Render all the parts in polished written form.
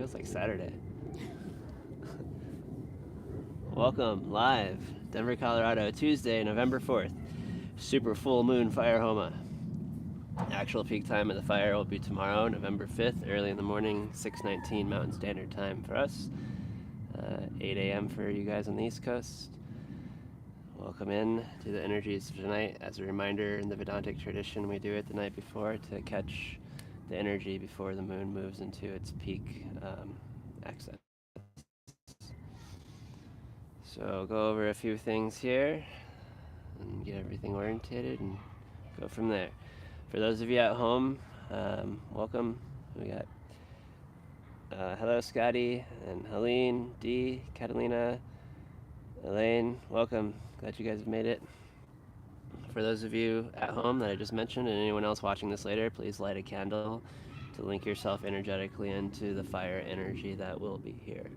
Feels like Saturday. Welcome, live, Denver, Colorado, Tuesday, November 4th. Super full moon fire Homa. Actual peak time of the fire will be tomorrow, November 5th, early in the morning, 6:19 Mountain Standard Time for us, 8 a.m. for you guys on the East Coast. Welcome in to the energies of tonight. As a reminder, in the Vedantic tradition, we do it the night before to catch the energy before the moon moves into its peak access. So go over a few things here and get everything orientated and go from there. For those of you at home, welcome. We got hello Scotty and Helene, Dee, Catalina, Elaine, welcome. Glad you guys have made it. For those of you at home that I just mentioned and anyone else watching this later, please light a candle to link yourself energetically into the fire energy that will be here.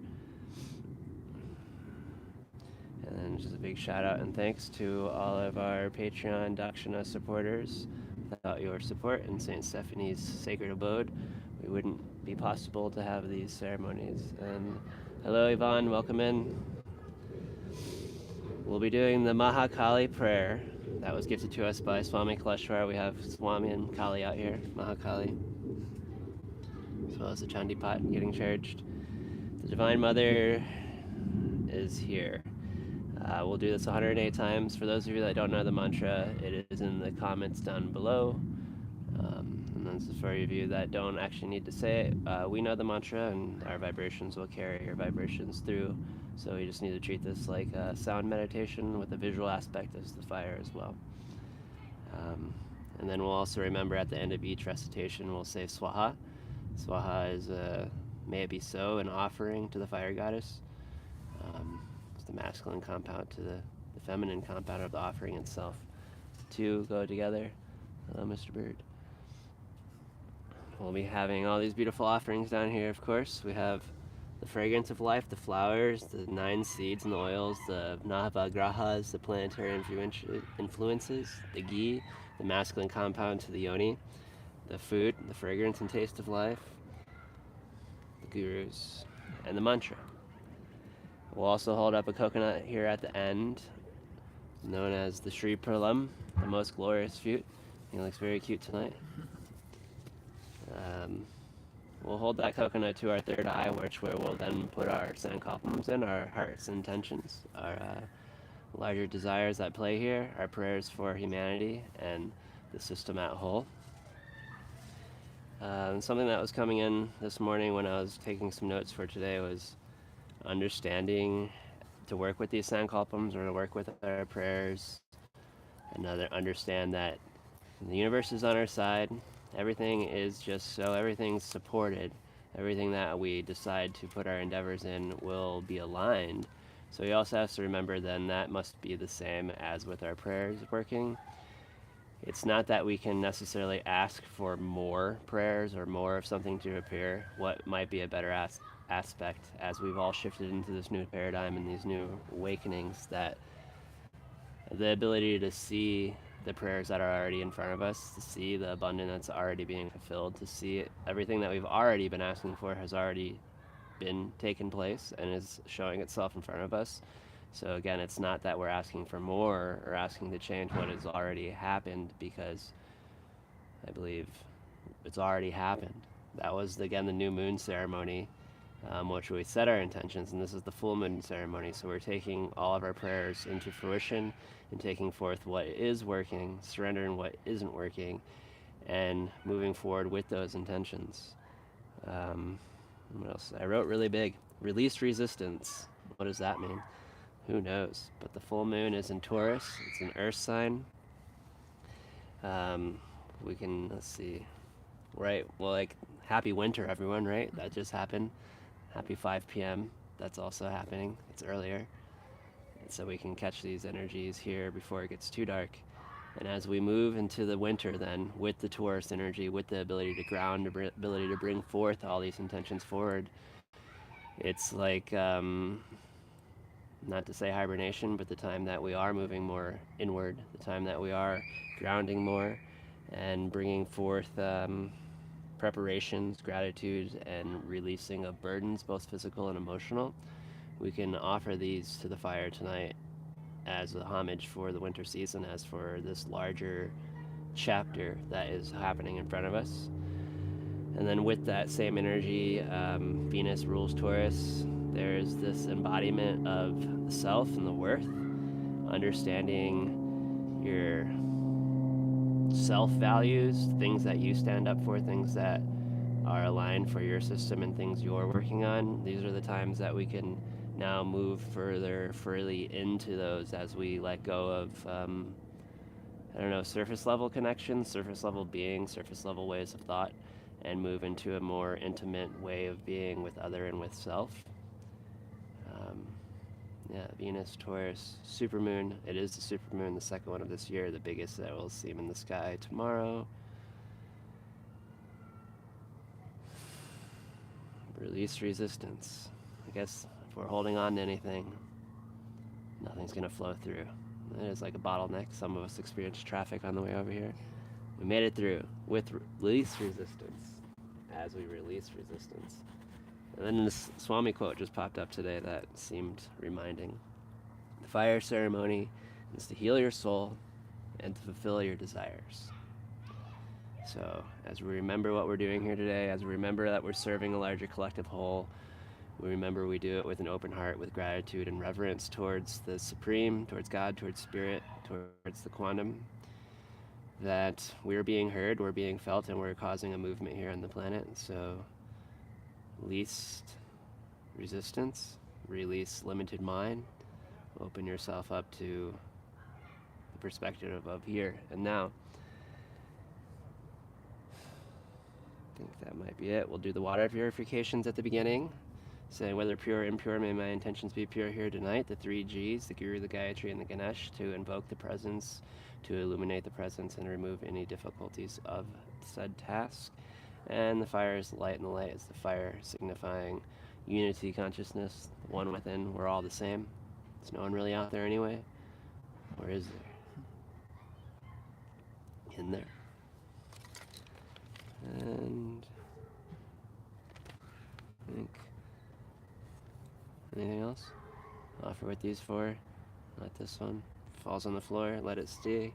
And then just a big shout out and thanks to all of our Patreon Dakshina supporters. Without your support in St. Stephanie's sacred abode, we wouldn't be possible to have these ceremonies. And hello Yvonne, welcome in. We'll be doing the Mahakali prayer that was gifted to us by Swami Kaleshwar. We have Swami and Kali out here, Mahakali, as well as the Chandi pot getting charged. The Divine Mother is here. We'll do this 108 times. For those of you that don't know the mantra, it is in the comments down below. And this is for you that don't actually need to say it. We know the mantra, and our vibrations will carry your vibrations through. So you just need to treat this like a sound meditation with a visual aspect as the fire as well. And then we'll also remember at the end of each recitation, we'll say Swaha. Swaha is may it be so, an offering to the fire goddess. It's the masculine compound to the feminine compound of the offering itself. The two go together. Hello, Mr. Bird. We'll be having all these beautiful offerings down here, of course. We have the fragrance of life, the flowers, the 9 seeds and the oils, the Navagrahas, the planetary influences, the ghee, the masculine compound to the yoni, the food, the fragrance and taste of life, the gurus, and the mantra. We'll also hold up a coconut here at the end, known as the Sri Pralam, the most glorious fruit. He looks very cute tonight. We'll hold that coconut to our third eye, where we'll then put our sankalpams in, our heart's intentions, our larger desires at play here, our prayers for humanity and the system at whole. Something that was coming in this morning when I was taking some notes for today was understanding to work with these sankalpams or to work with our prayers and understand that the universe is on our side. Everything is just so, everything's supported. Everything that we decide to put our endeavors in will be aligned. So we also have to remember then that must be the same as with our prayers working. It's not that we can necessarily ask for more prayers or more of something to appear. What might be a better aspect as we've all shifted into this new paradigm and these new awakenings, that the ability to see the prayers that are already in front of us, to see the abundance that's already being fulfilled, to see everything that we've already been asking for has already been taken place and is showing itself in front of us. So again, it's not that we're asking for more or asking to change what has already happened, because I believe it's already happened. That was, again, the new moon ceremony, which we set our intentions, and this is the full moon ceremony. So we're taking all of our prayers into fruition and taking forth what is working, surrendering what isn't working, and moving forward with those intentions. What else? I wrote really big. Release resistance. What does that mean? Who knows? But the full moon is in Taurus. It's an earth sign. We can, let's see. Right, well, like, happy winter, everyone, right? That just happened. Happy 5 p.m. That's also happening. It's earlier. And so we can catch these energies here before it gets too dark. And as we move into the winter then, with the Taurus energy, with the ability to ground, the ability to bring forth all these intentions forward, it's like, not to say hibernation, but the time that we are moving more inward, the time that we are grounding more and bringing forth preparations, gratitude, and releasing of burdens, both physical and emotional, we can offer these to the fire tonight as a homage for the winter season, as for this larger chapter that is happening in front of us. And then with that same energy, Venus rules Taurus. There's this embodiment of the self and the worth, understanding your self values, things that you stand up for, things that are aligned for your system, and things you're working on. These are the times that we can now move further, freely into those as we let go of, I don't know, surface level connections, surface level being, surface level ways of thought, and move into a more intimate way of being with other and with self. Yeah, Venus, Taurus, supermoon. It is the supermoon, the second one of this year, the biggest that we'll see in the sky tomorrow. Release resistance. I guess if we're holding on to anything, nothing's gonna flow through. It is like a bottleneck. Some of us experienced traffic on the way over here. We made it through with release resistance as we release resistance. And then this Swami quote just popped up today that seemed reminding. The fire ceremony is to heal your soul and to fulfill your desires. So as we remember what we're doing here today, as we remember that we're serving a larger collective whole, we remember we do it with an open heart, with gratitude and reverence towards the Supreme, towards God, towards Spirit, towards the quantum, that we're being heard, we're being felt, and we're causing a movement here on the planet. So least resistance, release limited mind, open yourself up to the perspective of here and now. I think that might be it. We'll do the water purifications at the beginning, saying whether pure or impure may my intentions be pure here tonight. The 3 Gs, the Guru, the Gayatri, and the Ganesh, to invoke the presence, to illuminate the presence, and remove any difficulties of said task. And the fire is the light, and the light is the fire, signifying unity consciousness, the one within. We're all the same. There's no one really out there anyway. Or is there? In there. And I think anything else? Offer with these 4. Let this one falls on the floor. Let it stay.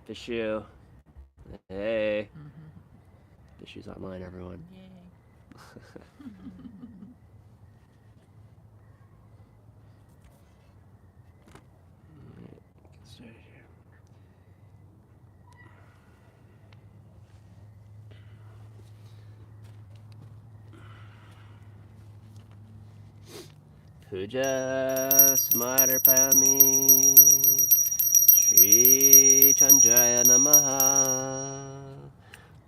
Vishu. Hey. Vishu's online, everyone. Yay. Alright, get started here. Puja Smarpami Shri Chandraya Namaha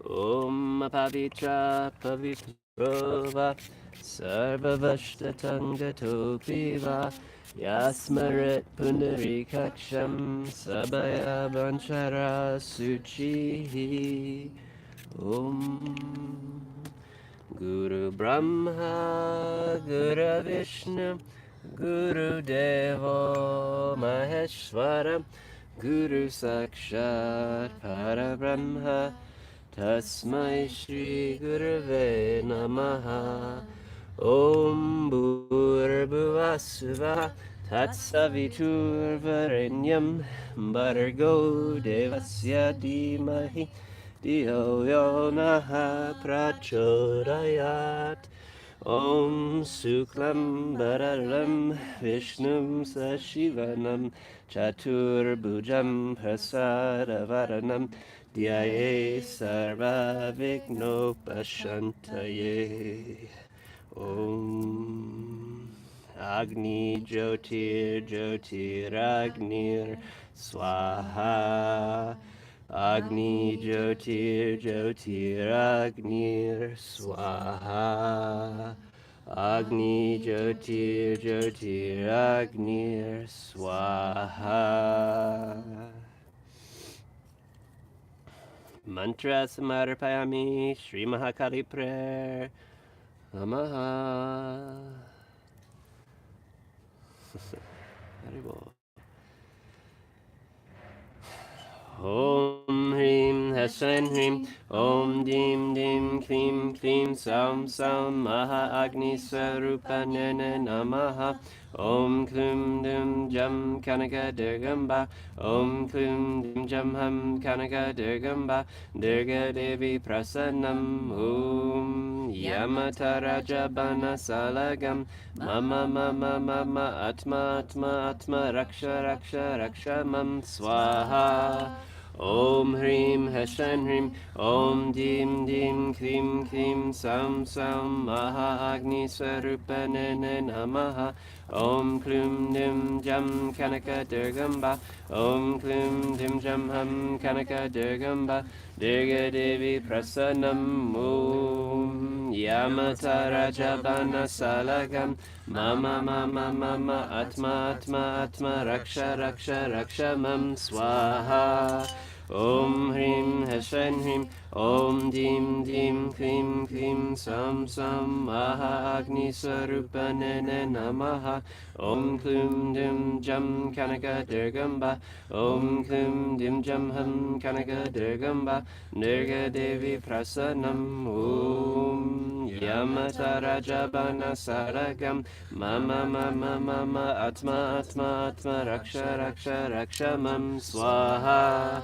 Om Pavitra Pavitrova Sarvavashtatang Gatopiva Yasmarit Pundarikaksham Sabaya Vanchara Suchi Om Guru Brahma Guru Vishnu Guru Devo Maheshwara Guru Sakshat Parabrahma Tasmai Shri Gurave Namaha Om Bhurabhuvasvaha Tatsavitur Varenyam Bhargo Devasya Dhimahi Dio Yo Naha Prachodayat Om Suklam Bhararam Vishnum Sashivanam Chaturbhujam Prasadavaranam Dhyaye Sarva Vignopashantaye Om Agni Jyotir Jyotiragni Swaha Agni Jyotir Jyotiragni Swaha Agni Jyotir Jyotiragni Swaha. Mantra Samarpayami Shri Mahakali Prayer Namaha. Haribol. Heshen Hrim, Om Dim Dim Klim Klim Sam Sam Maha Agni Swarupa Nene Namaha, Om Klum Dum Jam Kanaka Durgamba, Om Klum Dum Jam Ham Kanaka Durgamba, Durga Devi Prasanam, Om Yamata Rajabana Salagam, Mama Mama Mama Atma Atma Atma Raksha Raksha Raksha Mam Swaha. Om Hrim Heshen Hrim, Om Dim Dim Klim Klim Sam Sam Maha Agni Swarupa Nene Namaha, Om Klum Dim Jam Kanaka Durgamba, Om Klum Dim Jam Ham Kanaka Durgamba, Durga Devi Prasanam, Om Yamata Rajabana Salagam, Mama Mama Mama Atma Atma Atma Raksha Raksha Raksha Mam Swaha. Om Hrim Heshen Hrim, Om Dim Dim Klim Klim Sam Sam Maha Agni Swarupa Nene Namaha, Om Klum Dim Jam Kanaka Durgamba, Om Klum Dim Jam Ham Kanaka Durgamba, Durga Devi Prasanam, Om Yamata Rajabana Saragam, Mama Mama Mama Atma Atma Atma Raksha Raksha Raksha Mam Swaha.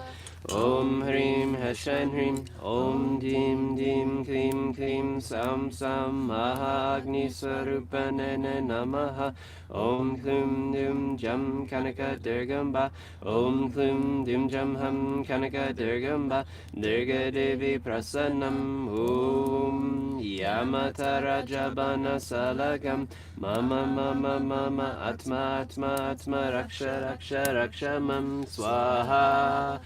Om Hrim Heshen Hrim, Om Dim Dim Klim Klim Sam Sam Maha Agni Swarupa Nene Namaha, Om Klum Dim Jam Kanaka Durgamba, Om Klum Dim Jam Ham Kanaka Durgamba, Durga Devi Prasanam, Om Yamata Rajabana Salagam, Mama Mama Mama Atma Atma Atma Raksha Raksha Raksha Mam Swaha.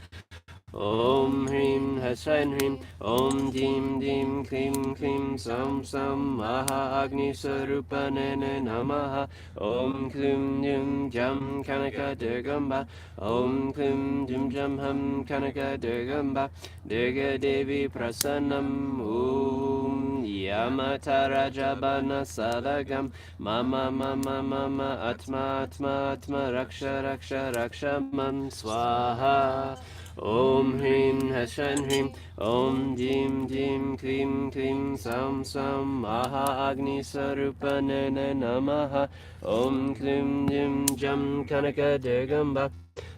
Om Hrim Heshen Hrim, Om Dim Dim Klim Klim Sam Sam Maha Agni Swarupa Nene Namaha, Om Klum Dim Jam Kanaka Durgamba, Om Klum Dim Jam Ham Kanaka Durgamba, Durga Devi Prasanam, Om Yamata Rajabana Salagam, Mama Mama Mama Atma Atma Atma Raksha Raksha Raksha Mam Swaha. Om Hrim Heshen Hrim, Om Dim Dim Klim Klim Sam Sam Maha Agni Swarupa Nene Namaha, Om Klim Dim Jam Kanaka Durgamba,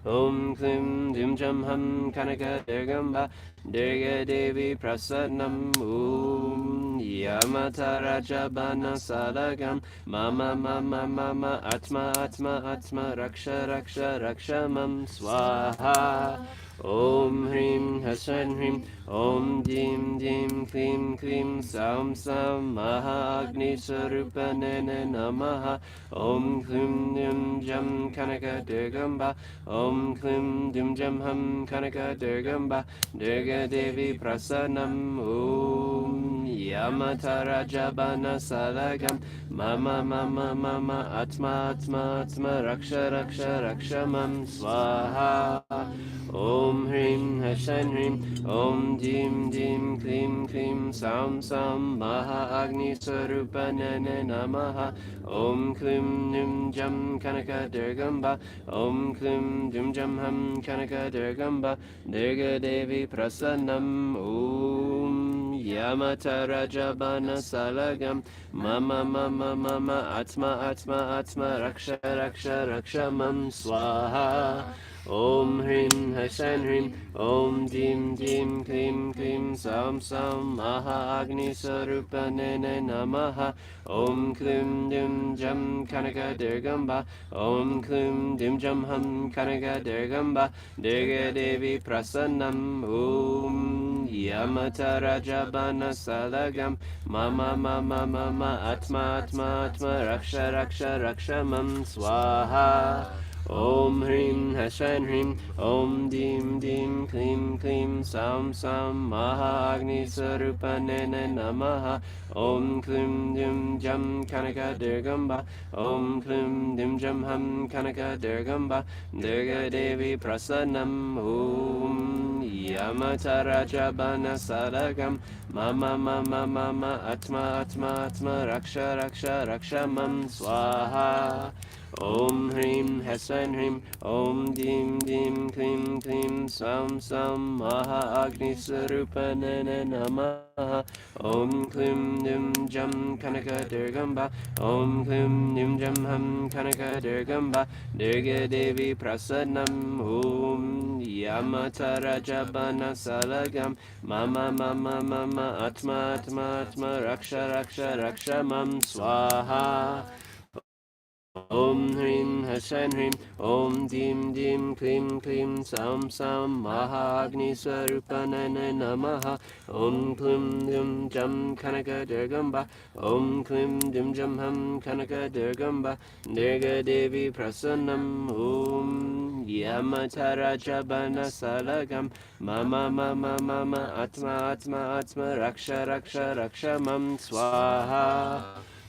Om Klim Dim Jam Ham Kanaka Durgamba, Durga Devi Prasanam, Om Yamata Rajabana Salagam, Mama Mama Mama Atma Atma Atma Raksha Raksha Raksha Mam Swaha. Om Hrim Heshen Hrim, Om Dim Dim Klim Klim Sam Sam Maha Agni Swarupa Nene Namaha, Om Klim Dim Jam Kanaka Durgamba, Om Klim Dim Jam Ham Kanaka Durgamba, Durga Devi Prasanam, Om Yamata Rajabana Salagam, Mama Mama Mama Atma Atma Atma Raksha Raksha Raksha Mam Swaha. Om Hrim Heshen Hrim, Om Dim Dim Klim Klim Sam Sam Maha Agni Swarupa Nene Namaha, Om Klim Dim Jam Kanaka Durgamba, Om Klim Dim Jam Ham Kanaka Durgamba, Durga Devi Prasanam, Om Yamata Rajabana Salagam, Mama Mama Mama Atma Atma Atma Raksha Raksha Raksha Mam Swaha. Om Hrim Heshen Hrim, Om Dim Dim Klim Klim Sam Sam Maha Agni Swarupa Nene Namaha, Om Klim Dim Jam Kanaka Durgamba, Om Klim Dim Jam Ham Kanaka Durgamba, Durga Devi Prasanam, Om Yamata Rajabana Salagam, Mama Mama Mama Atma Atma Atma Raksha Raksha Raksha Mam Swaha. Om Hrim Heshen Hrim, Om Dim Dim Klim Klim Sam Sam Maha Agni Swarupa Nene Namaha, Om Klum Dum Jum Kanaka Durgamba, Om Klum Dum Jum Hum Kanaka Durgamba, Durga Devi Prasanam, Om Yamataraja Bana Sadagam, Mama Mama Mama Atma Atma Atma Raksha Raksha Raksha Mam Swaha. Om Hrim Hesan Hrim, Om Dim Dim Klim Klim Sam Sam Maha Agni Sarupanana Namaha. Om Klim Nim Jam Kanaka Durgamba, Om Klim Nim Jam Ham Kanaka Durgamba, Durga Devi Prasadnam, Om Yamatara Jabana Salagam, Mama Mama Mama Atma Atma Atma Raksha Raksha Raksha Mam Swaha. Om Hrim Hashan Hrim, Om Dim Dim Klim Klim Sam Sam Mahagni Sarupanana Namaha. Om Klim Dim Jam Kanaka Durgamba, Om Klim Dim Jam Ham Kanaka Durgamba, Durga Devi Prasanam, Om Yamatara Jabana Salagam, Mama Mama Mama Atma Atma Atma Raksha Raksha Raksha Mam Swaha.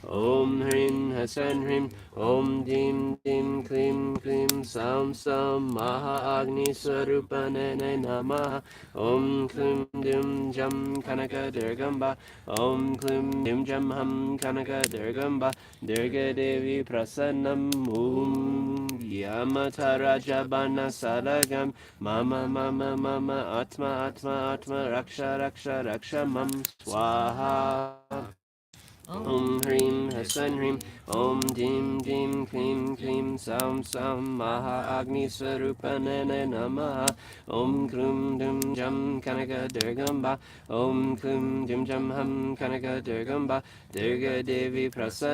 Om Hrim Hasan Hrim, Om Dim Dim Klim Klim Sam Sam Maha Agni Sarupanene Namaha. Om Klim Dim Jam Kanaka Durgamba, Om Klim Dim Jam Ham Kanaka Durgamba, Durga Devi Prasanam, Om Yamatara Jabana Sadagam, Mama Mama Mama Atma Atma Atma Raksha Raksha Raksha Mam Swaha. Om Hrim Hasan Hrim, Om Dim Dim Klim Klim Sam Sam Maha Agni Sarupanene Namaha. Om Klum Dum Jam Kanaka Durgamba, Om Klum Dum Jam Ham Kanaka Durgamba, Durga Devi Prasanna.